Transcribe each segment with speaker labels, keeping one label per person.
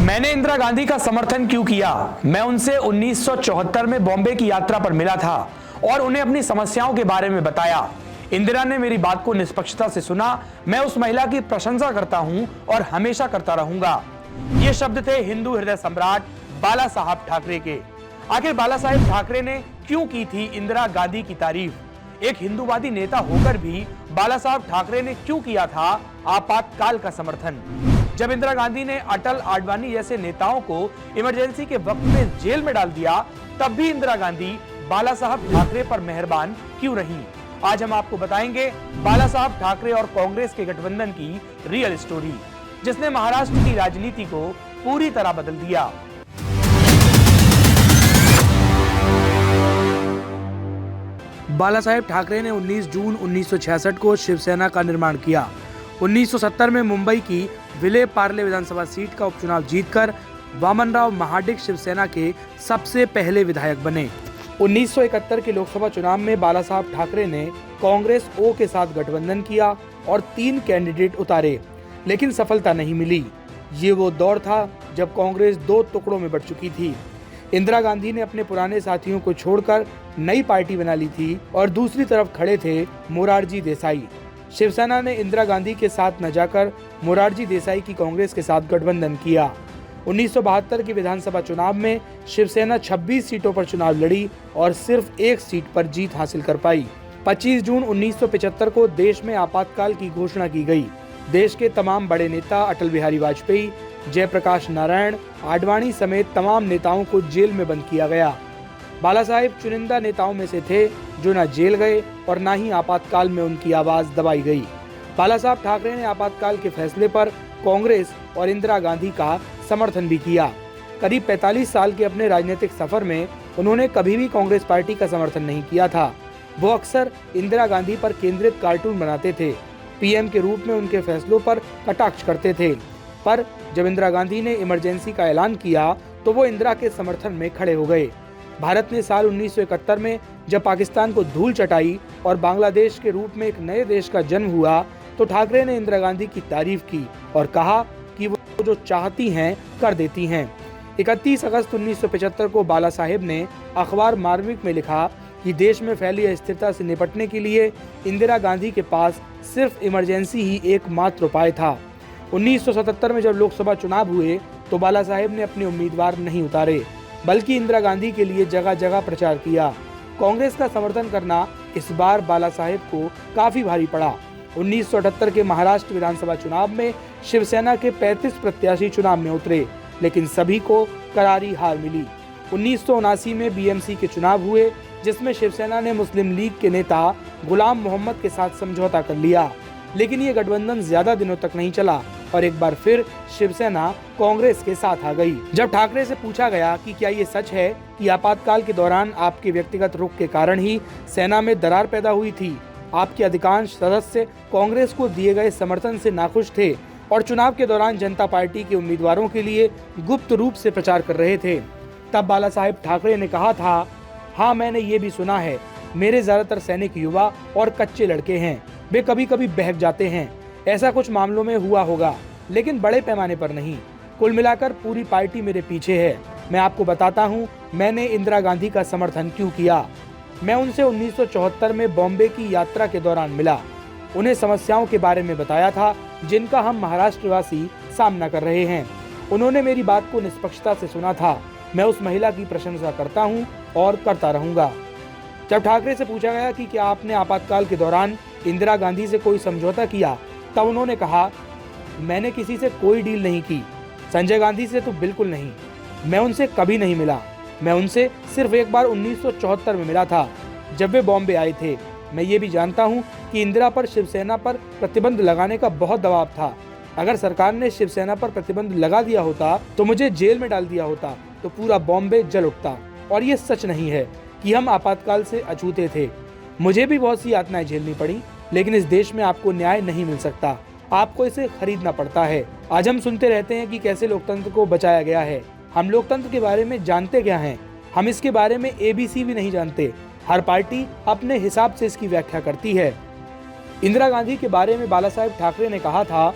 Speaker 1: मैंने इंदिरा गांधी का समर्थन क्यों किया? मैं उनसे 1974 में बॉम्बे की यात्रा पर मिला था और उन्हें अपनी समस्याओं के बारे में बताया। इंदिरा ने मेरी बात को निष्पक्षता से सुना। मैं उस महिला की प्रशंसा करता हूं और हमेशा करता रहूंगा। ये शब्द थे हिंदू हृदय सम्राट बाला साहब ठाकरे के। आखिर बाला साहेब ठाकरे ने क्यों की थी इंदिरा गांधी की तारीफ? एक हिंदूवादी नेता होकर भी बाला साहब ठाकरे ने क्यों किया था आपातकाल का समर्थन? जब इंदिरा गांधी ने अटल, आडवाणी जैसे नेताओं को इमरजेंसी के वक्त में जेल में डाल दिया, तब भी इंदिरा गांधी बाला साहब ठाकरे पर मेहरबान क्यों रहीं? आज हम आपको बताएंगे बाला साहब ठाकरे और कांग्रेस के गठबंधन की रियल स्टोरी, जिसने महाराष्ट्र की राजनीति को पूरी तरह बदल दिया। बाला साहेब ठाकरे ने 19 जून 1966 को शिवसेना का निर्माण किया। 1970 में मुंबई की विले पार्ले विधानसभा सीट का उपचुनाव जीतकर वामनराव महाडिक शिवसेना के सबसे पहले विधायक बने। 1971 के लोकसभा चुनाव में बाला साहब ठाकरे ने कांग्रेस ओ के साथ गठबंधन किया और 3 कैंडिडेट उतारे, लेकिन सफलता नहीं मिली। ये वो दौर था जब कांग्रेस 2 टुकड़ों में बट चुकी थी। इंदिरा गांधी ने अपने पुराने साथियों को छोड़कर नई पार्टी बना ली थी और दूसरी तरफ खड़े थे मोरारजी देसाई। शिवसेना ने इंदिरा गांधी के साथ न जाकर मोरारजी देसाई की कांग्रेस के साथ गठबंधन किया। 1972 के विधानसभा चुनाव में शिवसेना 26 सीटों पर चुनाव लड़ी और सिर्फ 1 सीट पर जीत हासिल कर पाई। 25 जून 1975 को देश में आपातकाल की घोषणा की गई। देश के तमाम बड़े नेता अटल बिहारी वाजपेयी, जयप्रकाश नारायण, आडवाणी समेत तमाम नेताओं को जेल में बंद किया गया। बाला साहेब चुनिंदा नेताओं में से थे जो न जेल गए और न ही आपातकाल में उनकी आवाज दबाई गई। बाला साहब ठाकरे ने आपातकाल के फैसले पर कांग्रेस और इंदिरा गांधी का समर्थन भी किया। करीब 45 साल के अपने राजनीतिक सफर में उन्होंने कभी भी कांग्रेस पार्टी का समर्थन नहीं किया था। वो अक्सर इंदिरा गांधी पर केंद्रित कार्टून बनाते थे, पीएम के रूप में उनके फैसलों पर कटाक्ष करते थे। पर जब इंदिरा गांधी ने इमरजेंसी का ऐलान किया तो वो इंदिरा के समर्थन में खड़े हो गए। भारत ने साल 1971 में जब पाकिस्तान को धूल चटाई और बांग्लादेश के रूप में एक नए देश का जन्म हुआ, तो ठाकरे ने इंदिरा गांधी की तारीफ की और कहा कि वो जो चाहती हैं कर देती हैं। 31 अगस्त 1975 को बाला साहेब ने अखबार मार्मिक में लिखा कि देश में फैली अस्थिरता से निपटने के लिए इंदिरा गांधी के पास सिर्फ इमरजेंसी ही एकमात्र उपाय था। 1977 में जब लोकसभा चुनाव हुए तो बाला साहेब ने अपने उम्मीदवार नहीं उतारे, बल्कि इंदिरा गांधी के लिए जगह जगह प्रचार किया। कांग्रेस का समर्थन करना इस बार बाला साहेब को काफी भारी पड़ा। 1978 के महाराष्ट्र विधानसभा चुनाव में शिवसेना के 35 प्रत्याशी चुनाव में उतरे, लेकिन सभी को करारी हार मिली। 1979 में बीएमसी के चुनाव हुए, जिसमें शिवसेना ने मुस्लिम लीग के नेता गुलाम मोहम्मद के साथ समझौता कर लिया, लेकिन ये गठबंधन ज्यादा दिनों तक नहीं चला और एक बार फिर शिवसेना कांग्रेस के साथ आ गई। जब ठाकरे से पूछा गया कि क्या ये सच है कि आपातकाल के दौरान आपके व्यक्तिगत रुख के कारण ही सेना में दरार पैदा हुई थी, आपके अधिकांश सदस्य कांग्रेस को दिए गए समर्थन से नाखुश थे और चुनाव के दौरान जनता पार्टी के उम्मीदवारों के लिए गुप्त रूप से प्रचार कर रहे थे, तब बाला साहेब ठाकरे ने कहा था, हाँ मैंने ये भी सुना है, मेरे ज्यादातर सैनिक युवा और कच्चे लड़के हैं, वे कभी कभी बहक जाते हैं। ऐसा कुछ मामलों में हुआ होगा, लेकिन बड़े पैमाने पर नहीं। कुल मिलाकर पूरी पार्टी मेरे पीछे है। मैं आपको बताता हूँ मैंने इंदिरा गांधी का समर्थन क्यों किया। मैं उनसे 1974 में बॉम्बे की यात्रा के दौरान मिला, उन्हें समस्याओं के बारे में बताया था जिनका हम महाराष्ट्रवासी सामना कर रहे हैं। उन्होंने मेरी बात को निष्पक्षता से सुना था। मैं उस महिला की प्रशंसा करता हूँ और करता रहूंगा। जब ठाकरे से पूछा गया कि क्या आपने आपातकाल के दौरान इंदिरा गांधी से कोई समझौता किया, तब उन्होंने कहा, मैंने किसी से कोई डील नहीं की, संजय गांधी से तो बिल्कुल नहीं, मैं उनसे कभी नहीं मिला। मैं उनसे सिर्फ एक बार 1974 में मिला था जब वे बॉम्बे आए थे। मैं ये भी जानता हूँ कि इंदिरा पर शिवसेना पर प्रतिबंध लगाने का बहुत दबाव था। अगर सरकार ने शिवसेना पर प्रतिबंध लगा दिया होता तो मुझे जेल में डाल दिया होता तो पूरा बॉम्बे जल उठता। और ये सच नहीं है कि हम आपातकाल से अछूते थे। मुझे भी बहुत सी यातनाएं झेलनी पड़ी, लेकिन इस देश में आपको न्याय नहीं मिल सकता, आपको इसे खरीदना पड़ता है। आज हम सुनते रहते हैं कि कैसे लोकतंत्र को बचाया गया है। हम लोकतंत्र के बारे में जानते क्या हैं? हम इसके बारे में ABC भी नहीं जानते। हर पार्टी अपने हिसाब से इसकी व्याख्या करती है। इंदिरा गांधी के बारे में बाला साहेब ठाकरे ने कहा था,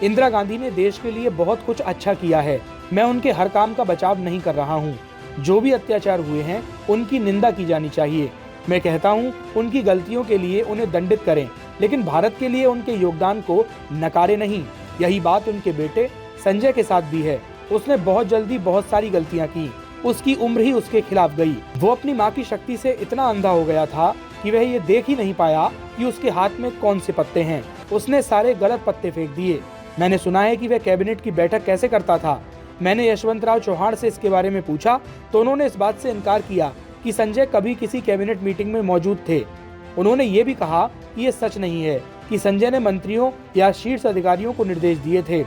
Speaker 1: इंदिरा गांधी ने देश के लिए बहुत कुछ अच्छा किया है, मैं उनके हर काम का बचाव नहीं कर रहा हूँ। जो भी अत्याचार हुए हैं उनकी निंदा की जानी चाहिए। मैं कहता हूँ उनकी गलतियों के लिए उन्हें दंडित करें, लेकिन भारत के लिए उनके योगदान को नकारे नहीं। यही बात उनके बेटे संजय के साथ भी है। उसने बहुत जल्दी बहुत सारी गलतियां की। उसकी उम्र ही उसके खिलाफ गई। वो अपनी माँ की शक्ति से इतना अंधा हो गया था कि वह ये देख ही नहीं पाया कि उसके हाथ में कौन से पत्ते हैं। उसने सारे गलत पत्ते फेंक दिए। मैंने सुना है कि वह कैबिनेट की बैठक कैसे करता था। मैंने यशवंतराव चौहान से इसके बारे में पूछा तो उन्होंने इस बात से इनकार किया कि संजय कभी किसी कैबिनेट मीटिंग में मौजूद थे। उन्होंने ये भी कहा कि ये सच नहीं है कि संजय ने मंत्रियों या शीर्ष अधिकारियों को निर्देश दिए थे।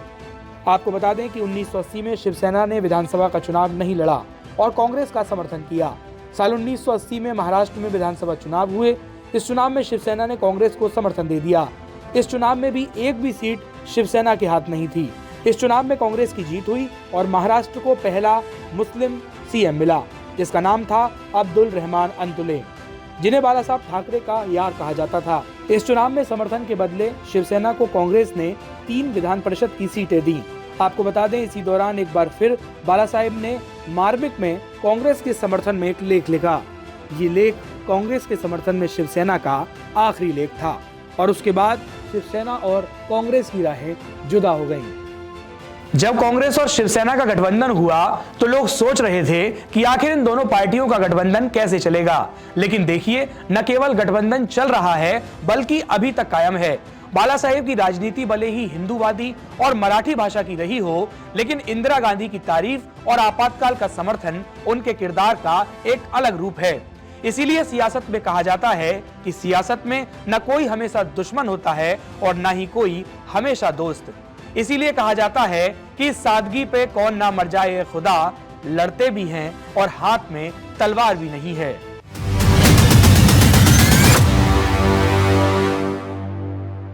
Speaker 1: आपको बता दें कि 1980 में शिवसेना ने विधानसभा का चुनाव नहीं लड़ा और कांग्रेस का समर्थन किया। साल 1980 में महाराष्ट्र में विधानसभा चुनाव हुए। इस चुनाव में शिवसेना ने कांग्रेस को समर्थन दे दिया। इस चुनाव में भी एक भी सीट शिवसेना के हाथ नहीं थी। इस चुनाव में कांग्रेस की जीत हुई और महाराष्ट्र को पहला मुस्लिम सीएम मिला, जिसका नाम था अब्दुल रहमान अंतुले, जिन्हें बाला साहब ठाकरे का यार कहा जाता था। इस चुनाव में समर्थन के बदले शिवसेना को कांग्रेस ने 3 विधान परिषद की सीटें दी। आपको बता दें इसी दौरान एक बार फिर बाला साहेब ने मार्मिक में कांग्रेस के समर्थन में एक लेख लिखा। ये लेख कांग्रेस के समर्थन में शिवसेना का आखिरी लेख था और उसके बाद शिवसेना और कांग्रेस की राहें जुदा हो गईं। जब कांग्रेस और शिवसेना का गठबंधन हुआ तो लोग सोच रहे थे कि आखिर इन दोनों पार्टियों का गठबंधन कैसे चलेगा। लेकिन देखिए, न केवल गठबंधन चल रहा है बल्कि अभी तक कायम है। बाला साहेब की राजनीति भले ही हिंदूवादी और मराठी भाषा की रही हो, लेकिन इंदिरा गांधी की तारीफ और आपातकाल का समर्थन उनके किरदार का एक अलग रूप है। इसीलिए सियासत में कहा जाता है कि सियासत में न कोई हमेशा दुश्मन होता है और न ही कोई हमेशा दोस्त। इसीलिए कहा जाता है कि सादगी पे कौन ना मर जाए खुदा, लड़ते भी हैं और हाथ में तलवार भी नहीं है।